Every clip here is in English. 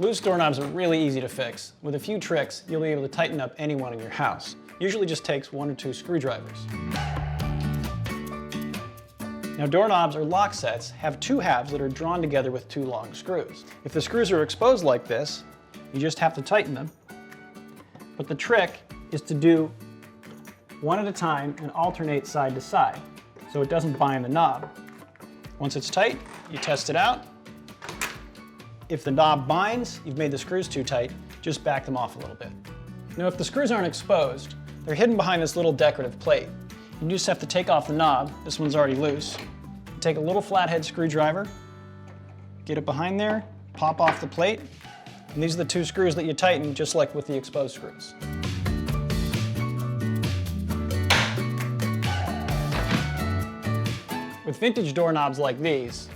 Loose doorknobs are really easy to fix. With a few tricks, you'll be able to tighten up any one in your house. Usually just takes 1 or 2 screwdrivers. Now doorknobs or lock sets have 2 halves that are drawn together with 2 long screws. If the screws are exposed like this, you just have to tighten them. But the trick is to do one at a time and alternate side to side so it doesn't bind the knob. Once it's tight, you test it out. If the knob binds, you've made the screws too tight, just back them off a little bit. Now if the screws aren't exposed, they're hidden behind this little decorative plate. You just have to take off the knob. This one's already loose. Take a little flathead screwdriver, get it behind there, pop off the plate, and these are the 2 screws that you tighten just like with the exposed screws. With vintage doorknobs like these,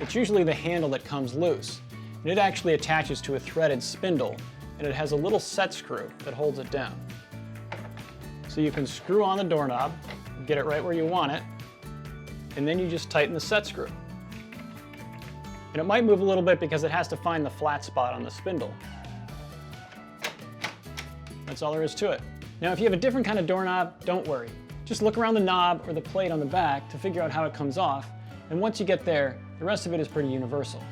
it's usually the handle that comes loose, and it actually attaches to a threaded spindle, and it has a little set screw that holds it down. So you can screw on the doorknob, get it right where you want it, and then you just tighten the set screw. And it might move a little bit because it has to find the flat spot on the spindle. That's all there is to it. Now if you have a different kind of doorknob, don't worry. Just look around the knob or the plate on the back to figure out how it comes off, and once you get there, the rest of it is pretty universal.